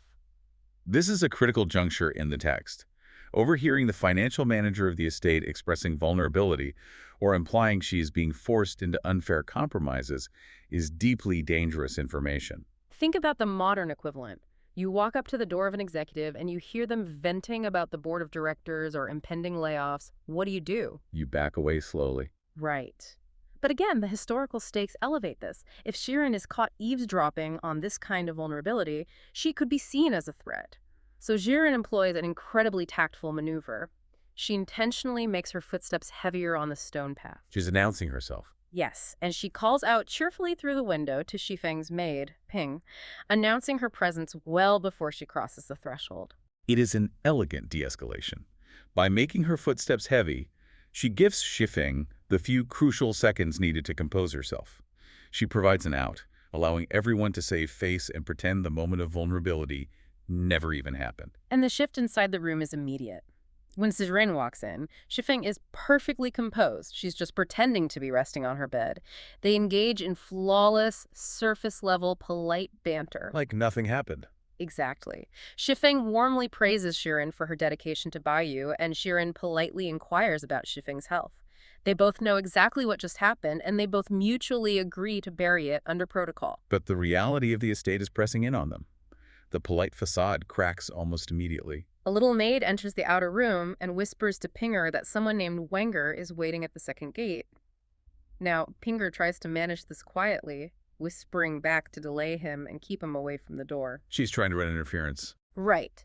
This is a critical juncture in the text. Overhearing the financial manager of the estate expressing vulnerability or implying she is being forced into unfair compromises is deeply dangerous information. Think about the modern equivalent. You walk up to the door of an executive and you hear them venting about the board of directors or impending layoffs. What do? You back away slowly. Right. But again, the historical stakes elevate this. If Shirin is caught eavesdropping on this kind of vulnerability, she could be seen as a threat. So Shirin employs an incredibly tactful maneuver. She intentionally makes her footsteps heavier on the stone path. She's announcing herself. Yes, and she calls out cheerfully through the window to Shifeng's maid, Ping, announcing her presence well before she crosses the threshold. It is an elegant de-escalation. By making her footsteps heavy, she gives Shifeng the few crucial seconds needed to compose herself. She provides an out, allowing everyone to save face and pretend the moment of vulnerability never even happened. And the shift inside the room is immediate. When Zirin walks in, Shifeng is perfectly composed. She's just pretending to be resting on her bed. They engage in flawless, surface-level, polite banter. Like nothing happened. Exactly. Shifeng warmly praises Shirin for her dedication to Bayou, and Shirin politely inquires about Shifeng's health. They both know exactly what just happened, and they both mutually agree to bury it under protocol. But the reality of the estate is pressing in on them. The polite facade cracks almost immediately. A little maid enters the outer room and whispers to Pinger that someone named Wenger is waiting at the second gate. Now, Pinger tries to manage this quietly, whispering back to delay him and keep him away from the door. She's trying to run interference. Right.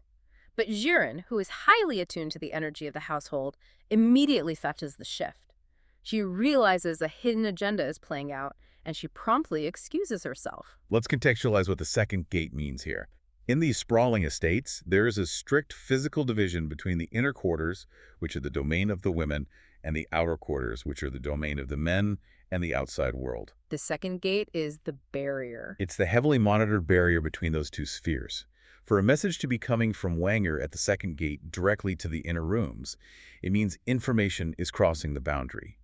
But Zirin, who is highly attuned to the energy of the household, immediately fetches the shift. She realizes a hidden agenda is playing out, and she promptly excuses herself. Let's contextualize what the second gate means here. In these sprawling estates, there is a strict physical division between the inner quarters, which are the domain of the women, and the outer quarters, which are the domain of the men and the outside world. The second gate is the barrier. It's the heavily monitored barrier between those two spheres. For a message to be coming from Wenger at the second gate directly to the inner rooms, it means information is crossing the boundary.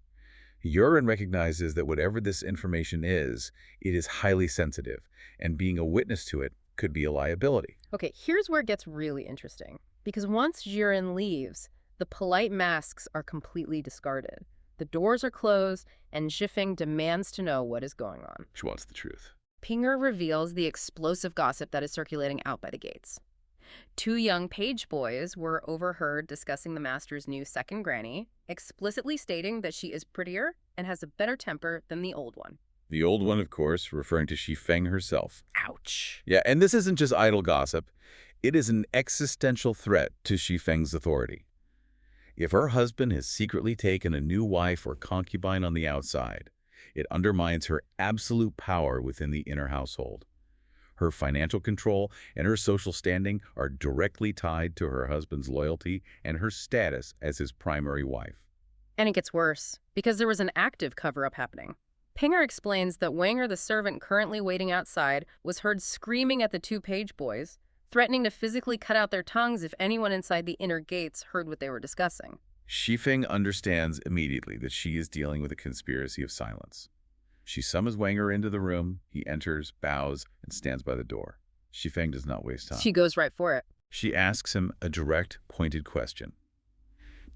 Yurin recognizes that whatever this information is, it is highly sensitive, and being a witness to it could be a liability. Okay, here's where it gets really interesting. Because once Zirin leaves, the polite masks are completely discarded. The doors are closed, and Shifeng demands to know what is going on. She wants the truth. Pinger reveals the explosive gossip that is circulating out by the gates. Two young page boys were overheard discussing the master's new second granny, explicitly stating that she is prettier and has a better temper than the old one. The old one, of course, referring to Feng herself. Ouch. Yeah, and this isn't just idle gossip. It is an existential threat to Feng's authority. If her husband has secretly taken a new wife or concubine on the outside, it undermines her absolute power within the inner household. Her financial control and her social standing are directly tied to her husband's loyalty and her status as his primary wife. And it gets worse, because there was an active cover-up happening. Pinger explains that Wanger, the servant currently waiting outside, was heard screaming at the two page boys, threatening to physically cut out their tongues if anyone inside the inner gates heard what they were discussing. Feng understands immediately that she is dealing with a conspiracy of silence. She summons Wanger into the room. He enters, bows, and stands by the door. Feng does not waste time. She goes right for it. She asks him a direct, pointed question.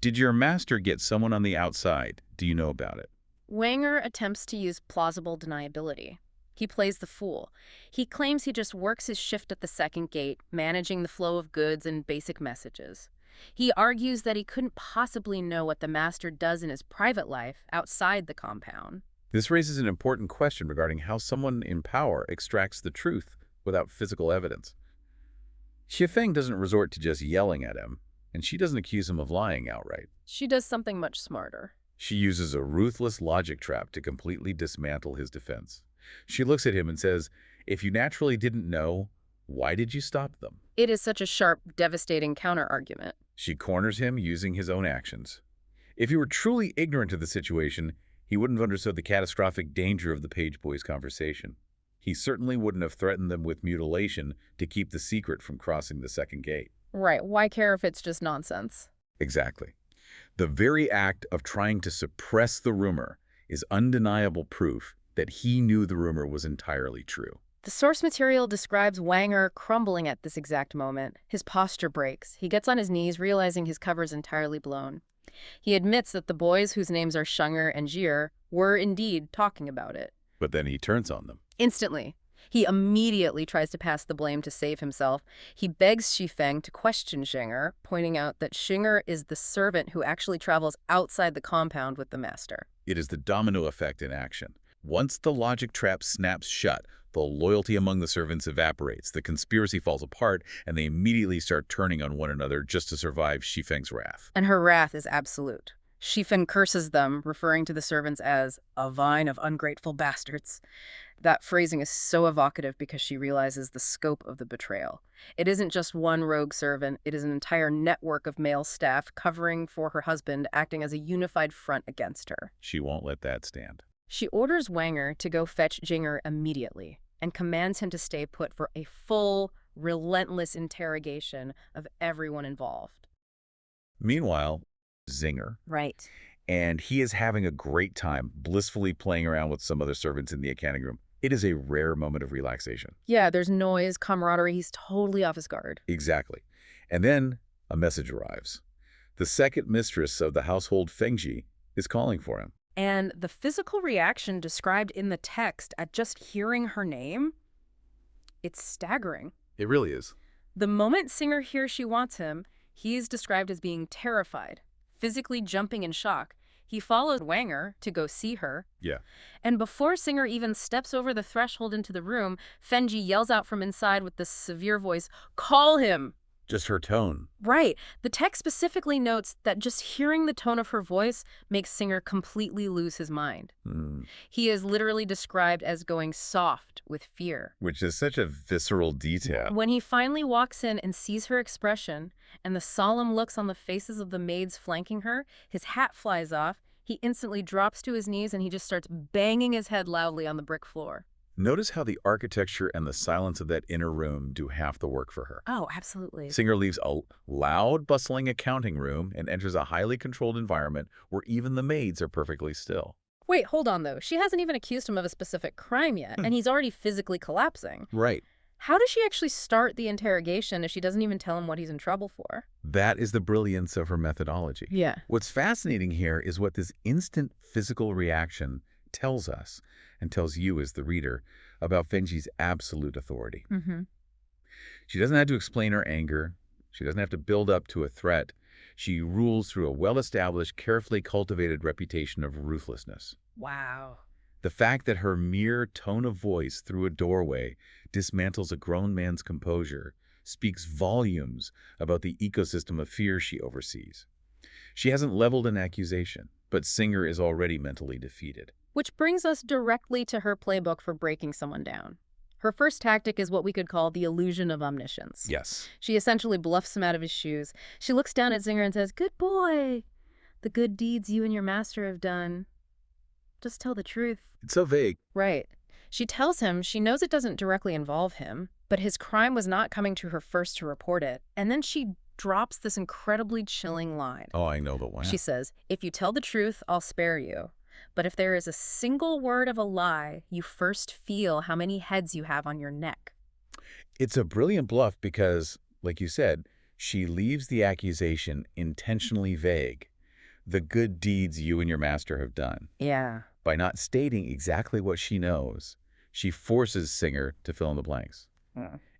Did your master get someone on the outside? Do you know about it? Wanger attempts to use plausible deniability. He plays the fool. He claims he just works his shift at the second gate, managing the flow of goods and basic messages. He argues that he couldn't possibly know what the master does in his private life outside the compound. This raises an important question regarding how someone in power extracts the truth without physical evidence. Feng doesn't resort to just yelling at him, and she doesn't accuse him of lying outright. She does something much smarter. She uses a ruthless logic trap to completely dismantle his defense. She looks at him and says, if you naturally didn't know, why did you stop them? It is such a sharp, devastating counter-argument. She corners him using his own actions. If he were truly ignorant of the situation, he wouldn't have understood the catastrophic danger of the page boys' conversation. He certainly wouldn't have threatened them with mutilation to keep the secret from crossing the second gate. Right, why care if it's just nonsense? Exactly. The very act of trying to suppress the rumor is undeniable proof that he knew the rumor was entirely true. The source material describes Wanger crumbling at this exact moment. His posture breaks. He gets on his knees, realizing his cover is entirely blown. He admits that the boys, whose names are Shenger and Jier, were indeed talking about it. But then he turns on them. Instantly. He immediately tries to pass the blame to save himself. He begs Feng to question Shenger, pointing out that Shenger is the servant who actually travels outside the compound with the master. It is the domino effect in action. Once the logic trap snaps shut, the loyalty among the servants evaporates, the conspiracy falls apart, and they immediately start turning on one another just to survive Feng's wrath. And her wrath is absolute. Feng curses them, referring to the servants as a vine of ungrateful bastards. That phrasing is so evocative because she realizes the scope of the betrayal. It isn't just one rogue servant, it is an entire network of male staff covering for her husband, acting as a unified front against her. She won't let that stand. She orders Wanger to go fetch Jinger immediately and commands him to stay put for a full, relentless interrogation of everyone involved. Meanwhile, Zinger. Right. And he is having a great time blissfully playing around with some other servants in the accounting room. It is a rare moment of relaxation. Yeah, there's noise, camaraderie. He's totally off his guard. Exactly. And then a message arrives. The second mistress of the household, Fengjie, is calling for him. And the physical reaction described in the text at just hearing her name, it's staggering. It really is. The moment Singer hears she wants him, he is described as being terrified, physically jumping in shock. He follows Wanger to go see her. Yeah. And before Singer even steps over the threshold into the room, Fengjie yells out from inside with this severe voice, "Call him!" Just her tone. Right. The text specifically notes that just hearing the tone of her voice makes Singer completely lose his mind. He is literally described as going soft with fear. Which is such a visceral detail. When he finally walks in and sees her expression and the solemn looks on the faces of the maids flanking her, his hat flies off, he instantly drops to his knees and he just starts banging his head loudly on the brick floor. Notice how the architecture and the silence of that inner room do half the work for her. Oh, absolutely. Singer leaves a loud, bustling accounting room and enters a highly controlled environment where even the maids are perfectly still. Wait, hold on, though. She hasn't even accused him of a specific crime yet, and he's already physically collapsing. Right. How does she actually start the interrogation if she doesn't even tell him what he's in trouble for? That is the brilliance of her methodology. Yeah. What's fascinating here is what this instant physical reaction tells us and tells you as the reader about Fengjie's absolute authority. She doesn't have to explain her anger. She doesn't have to build up to a threat. She rules through a well-established, carefully cultivated reputation of ruthlessness. Wow. The fact that her mere tone of voice through a doorway dismantles a grown man's composure speaks volumes about the ecosystem of fear she oversees. She hasn't leveled an accusation, but Singer is already mentally defeated. Which brings us directly to her playbook for breaking someone down. Her first tactic is what we could call the illusion of omniscience. Yes. She essentially bluffs him out of his shoes. She looks down at Singer and says, "Good boy. The good deeds you and your master have done. Just tell the truth." It's so vague. Right. She tells him she knows it doesn't directly involve him, but his crime was not coming to her first to report it. And then she drops this incredibly chilling line. Oh, I know the one. She says, "If you tell the truth, I'll spare you. But if there is a single word of a lie, you first feel how many heads you have on your neck." It's a brilliant bluff because, like you said, she leaves the accusation intentionally vague. The good deeds you and your master have done. Yeah. By not stating exactly what she knows, she forces Singer to fill in the blanks.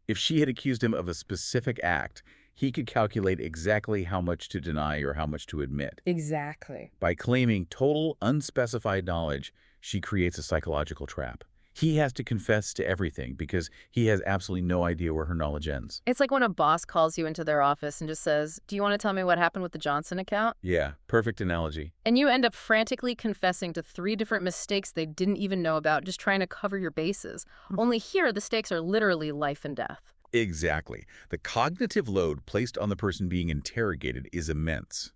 If she had accused him of a specific act, he could calculate exactly how much to deny or how much to admit. Exactly. By claiming total unspecified knowledge, she creates a psychological trap. He has to confess to everything because he has absolutely no idea where her knowledge ends. It's like when a boss calls you into their office and just says, "Do you want to tell me what happened with the Johnson account?" Yeah, perfect analogy. And you end up frantically confessing to 3 different mistakes they didn't even know about, just trying to cover your bases. Only here, the stakes are literally life and death. Exactly. The cognitive load placed on the person being interrogated is immense.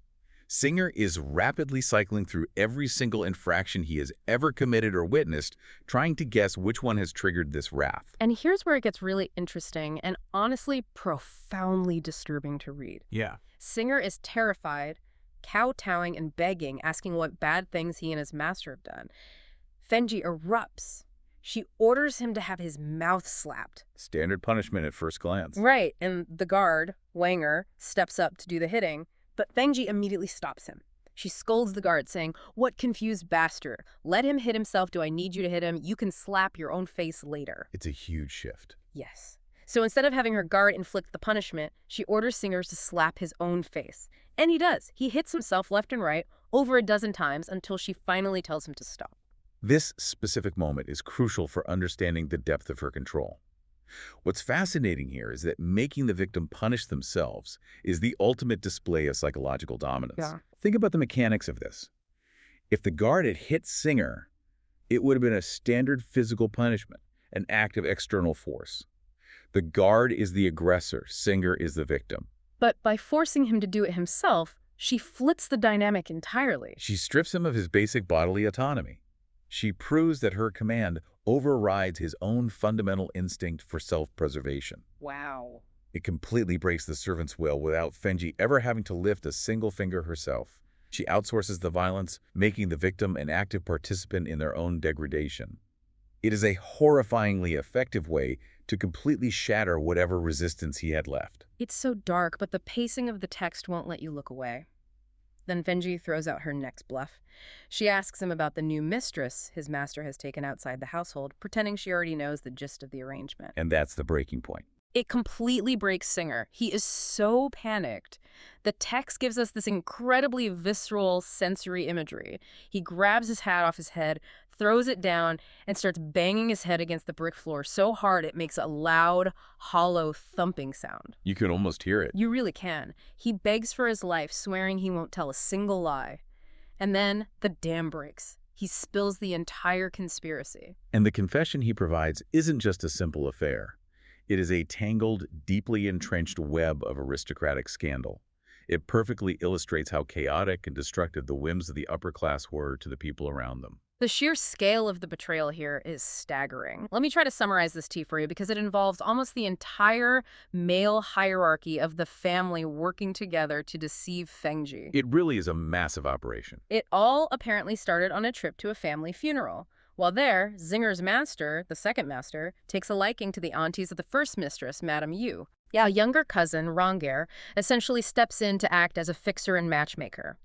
Singer is rapidly cycling through every single infraction he has ever committed or witnessed, trying to guess which one has triggered this wrath. And here's where it gets really interesting and honestly profoundly disturbing to read. Yeah. Singer is terrified, kowtowing and begging, asking what bad things he and his master have done. Fengjie erupts. She orders him to have his mouth slapped. Standard punishment at first glance. Right, and the guard, Wanger, steps up to do the hitting, but Fengjie immediately stops him. She scolds the guard, saying, "What confused bastard? Let him hit himself. Do I need you to hit him? You can slap your own face later." It's a huge shift. Yes. So instead of having her guard inflict the punishment, she orders Singer to slap his own face. And he does. He hits himself left and right over a dozen times until she finally tells him to stop. This specific moment is crucial for understanding the depth of her control. What's fascinating here is that making the victim punish themselves is the ultimate display of psychological dominance. Yeah. Think about the mechanics of this. If the guard had hit Singer, it would have been a standard physical punishment, an act of external force. The guard is the aggressor, Singer is the victim. But by forcing him to do it himself, she flips the dynamic entirely. She strips him of his basic bodily autonomy. She proves that her command overrides his own fundamental instinct for self-preservation. Wow. It completely breaks the servant's will without Fengjie ever having to lift a single finger herself. She outsources the violence, making the victim an active participant in their own degradation. It is a horrifyingly effective way to completely shatter whatever resistance he had left. It's so dark, but the pacing of the text won't let you look away. Then Fengjie throws out her next bluff. She asks him about the new mistress his master has taken outside the household, pretending she already knows the gist of the arrangement. And that's the breaking point. It completely breaks Singer. He is so panicked. The text gives us this incredibly visceral sensory imagery. He grabs his hat off his head, throws it down, and starts banging his head against the brick floor so hard it makes a loud, hollow thumping sound. You can almost hear it. You really can. He begs for his life, swearing he won't tell a single lie. And then the dam breaks. He spills the entire conspiracy. And the confession he provides isn't just a simple affair. It is a tangled, deeply entrenched web of aristocratic scandal. It perfectly illustrates how chaotic and destructive the whims of the upper class were to the people around them. The sheer scale of the betrayal here is staggering. Let me try to summarize this tea for you because it involves almost the entire male hierarchy of the family working together to deceive Fengjie. It really is a massive operation. It all apparently started on a trip to a family funeral. While there, Singer's master, the second master, takes a liking to the aunties of the first mistress, Madame Yu. Yeah, younger cousin, Ronger, essentially steps in to act as a fixer and matchmaker.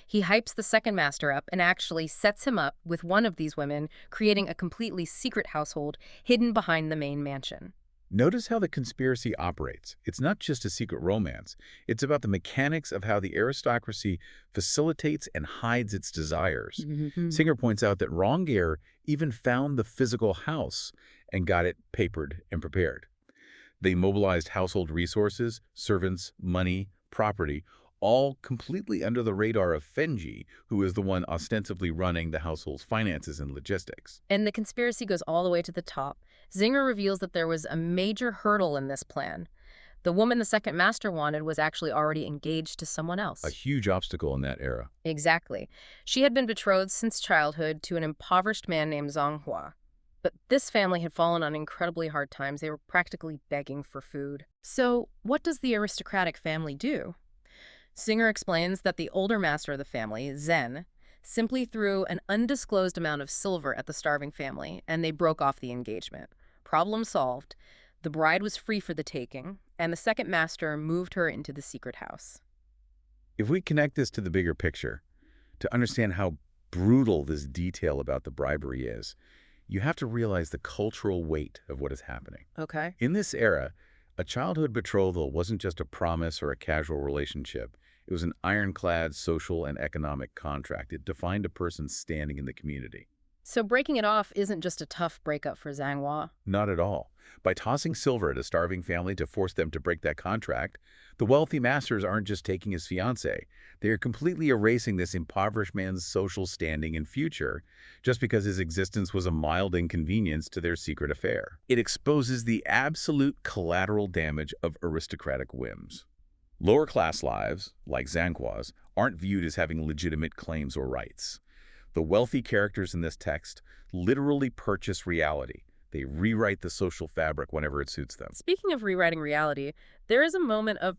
He hypes the second master up and actually sets him up with one of these women, creating a completely secret household hidden behind the main mansion. Notice how the conspiracy operates. It's not just a secret romance. It's about the mechanics of how the aristocracy facilitates and hides its desires. Singer points out that Rongear even found the physical house and got it papered and prepared. They mobilized household resources, servants, money, property, all completely under the radar of Fengjie, who is the one ostensibly running the household's finances and logistics. And the conspiracy goes all the way to the top. Zinger reveals that there was a major hurdle in this plan. The woman the second master wanted was actually already engaged to someone else. A huge obstacle in that era. Exactly. She had been betrothed since childhood to an impoverished man named Zhang Hua. But this family had fallen on incredibly hard times. They were practically begging for food. So what does the aristocratic family do? Singer explains that the older master of the family, Zhen, simply threw an undisclosed amount of silver at the starving family, and they broke off the engagement. Problem solved. The bride was free for the taking, and the second master moved her into the secret house. If we connect this to the bigger picture, to understand how brutal this detail about the bribery is, you have to realize the cultural weight of what is happening. Okay. In this era, a childhood betrothal wasn't just a promise or a casual relationship. It was an ironclad social and economic contract. It defined a person's standing in the community. So breaking it off isn't just a tough breakup for Zhang Hua. Not at all. By tossing silver at a starving family to force them to break that contract, the wealthy masters aren't just taking his fiancée. They are completely erasing this impoverished man's social standing and future just because his existence was a mild inconvenience to their secret affair. It exposes the absolute collateral damage of aristocratic whims. Lower-class lives, like Zhang Hua's, aren't viewed as having legitimate claims or rights. The wealthy characters in this text literally purchase reality. They rewrite the social fabric whenever it suits them. Speaking of rewriting reality, there is a moment of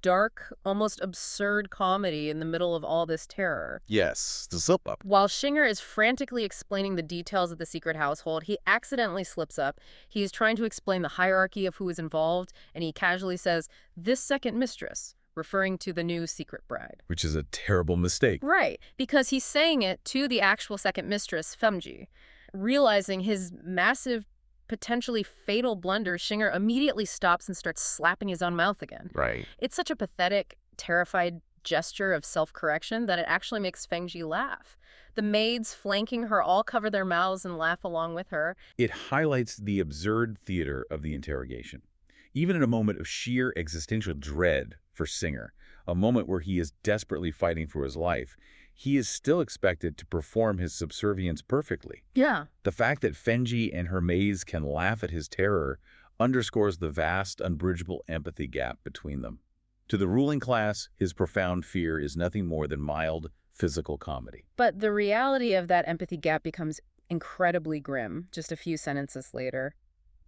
dark, almost absurd comedy in the middle of all this terror. Yes, the slip up. While Shinger is frantically explaining the details of the secret household, he accidentally slips up. He is trying to explain the hierarchy of who is involved, and he casually says, "this second mistress," referring to the new secret bride. Which is a terrible mistake. Right, because he's saying it to the actual second mistress, Fengjie. Realizing his massive, potentially fatal blunder, Shinger immediately stops and starts slapping his own mouth again. Right. It's such a pathetic, terrified gesture of self-correction that it actually makes Fengjie laugh. The maids flanking her all cover their mouths and laugh along with her. It highlights the absurd theater of the interrogation. Even in a moment of sheer existential dread for Singer, a moment where he is desperately fighting for his life, he is still expected to perform his subservience perfectly. Yeah. The fact that Fengjie and her maids can laugh at his terror underscores the vast, unbridgeable empathy gap between them. To the ruling class, his profound fear is nothing more than mild, physical comedy. But the reality of that empathy gap becomes incredibly grim just a few sentences later.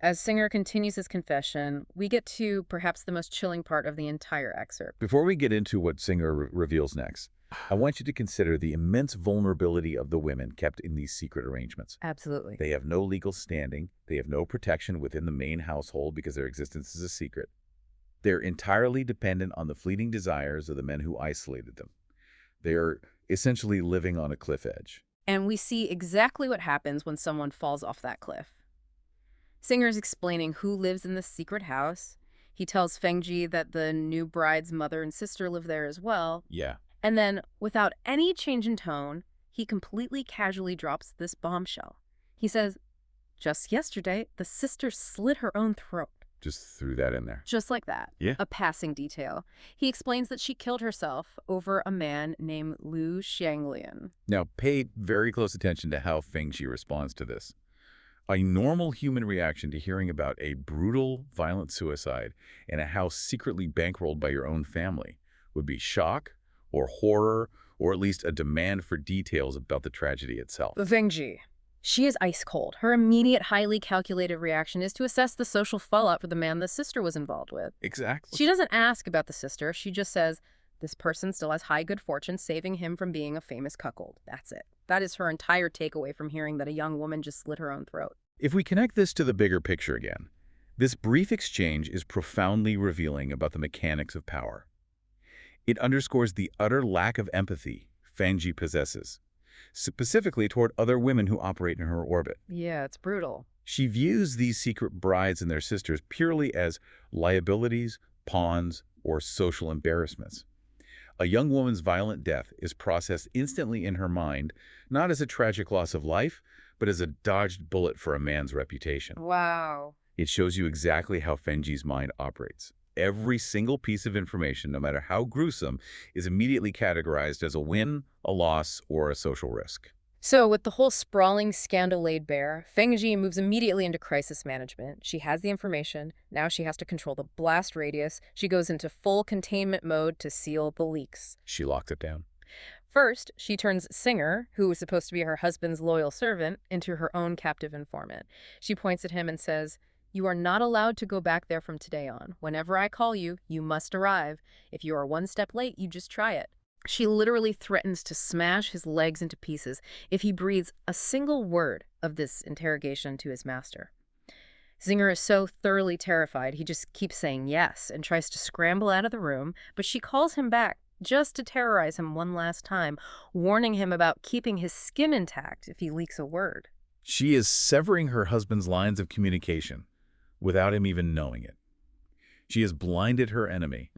As Singer continues his confession, we get to perhaps the most chilling part of the entire excerpt. Before we get into what Singer reveals next, I want you to consider the immense vulnerability of the women kept in these secret arrangements. Absolutely. They have no legal standing. They have no protection within the main household because their existence is a secret. They're entirely dependent on the fleeting desires of the men who isolated them. They are essentially living on a cliff edge. And we see exactly what happens when someone falls off that cliff. Singer's explaining who lives in the secret house. He tells Fengjie that the new bride's mother and sister live there as well. Yeah. And then, without any change in tone, he completely casually drops this bombshell. He says, "Just yesterday, the sister slit her own throat." Just threw that in there. Just like that. Yeah. A passing detail. He explains that she killed herself over a man named Liu Xianglian. Now, pay very close attention to how Fengjie responds to this. A normal human reaction to hearing about a brutal, violent suicide in a house secretly bankrolled by your own family would be shock or horror, or at least a demand for details about the tragedy itself. Fengjie. She is ice cold. Her immediate, highly calculated reaction is to assess the social fallout for the man the sister was involved with. Exactly. She doesn't ask about the sister. She just says, this person still has high good fortune, saving him from being a famous cuckold. That's it. That is her entire takeaway from hearing that a young woman just slit her own throat. If we connect this to the bigger picture again, this brief exchange is profoundly revealing about the mechanics of power. It underscores the utter lack of empathy Fengjie possesses, specifically toward other women who operate in her orbit. Yeah, it's brutal. She views these secret brides and their sisters purely as liabilities, pawns, or social embarrassments. A young woman's violent death is processed instantly in her mind, not as a tragic loss of life, but as a dodged bullet for a man's reputation. Wow. It shows you exactly how Fengjie's mind operates. Every single piece of information, no matter how gruesome, is immediately categorized as a win, a loss, or a social risk. So, with the whole sprawling scandal laid bare, Fengjie moves immediately into crisis management. She has the information. Now she has to control the blast radius. She goes into full containment mode to seal the leaks. She locked it down. First, she turns Singer, who was supposed to be her husband's loyal servant, into her own captive informant. She points at him and says, "You are not allowed to go back there from today on. Whenever I call you, you must arrive. If you are one step late, you just try it." She literally threatens to smash his legs into pieces if he breathes a single word of this interrogation to his master. Singer is so thoroughly terrified, he just keeps saying yes and tries to scramble out of the room, but she calls him back just to terrorize him one last time, warning him about keeping his skin intact if he leaks a word. She is severing her husband's lines of communication without him even knowing it. She has blinded her enemy.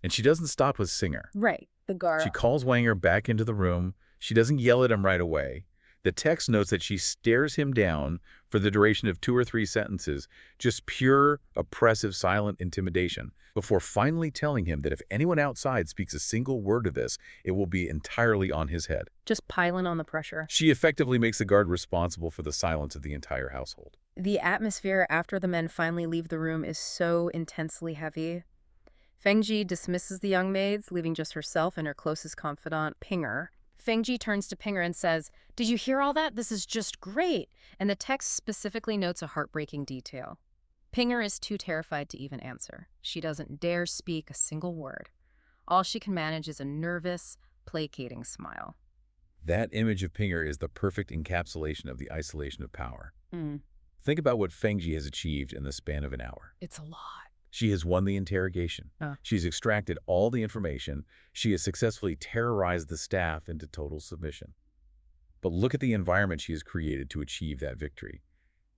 And she doesn't stop with Singer. Right, the Gara. She calls Wanger back into the room. She doesn't yell at him right away. The text notes that she stares him down for the duration of 2 or 3 sentences, just pure, oppressive, silent intimidation, before finally telling him that if anyone outside speaks a single word of this, it will be entirely on his head. Just piling on the pressure. She effectively makes the guard responsible for the silence of the entire household. The atmosphere after the men finally leave the room is so intensely heavy. Fengjie dismisses the young maids, leaving just herself and her closest confidant, Pinger. Fengjie turns to Pinger and says, "Did you hear all that? This is just great." And the text specifically notes a heartbreaking detail. Pinger is too terrified to even answer. She doesn't dare speak a single word. All she can manage is a nervous, placating smile. That image of Pinger is the perfect encapsulation of the isolation of power. Think about what Fengjie has achieved in the span of an hour. It's a lot. She has won the interrogation. She's extracted all the information. She has successfully terrorized the staff into total submission. But look at the environment she has created to achieve that victory.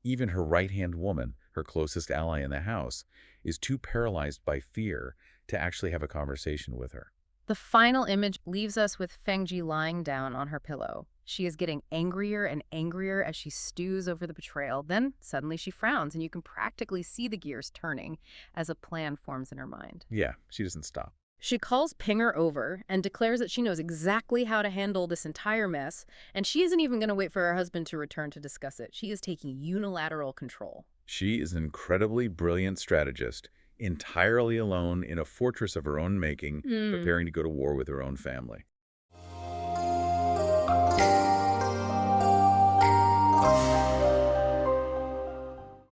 Even her right-hand woman, her closest ally in the house, is too paralyzed by fear to actually have a conversation with her. The final image leaves us with Fengjie lying down on her pillow. She is getting angrier and angrier as she stews over the betrayal. Then suddenly she frowns, and you can practically see the gears turning as a plan forms in her mind. Yeah, she doesn't stop. She calls Pinger over and declares that she knows exactly how to handle this entire mess, and she isn't even going to wait for her husband to return to discuss it. She is taking unilateral control. She is an incredibly brilliant strategist, entirely alone in a fortress of her own making, preparing to go to war with her own family.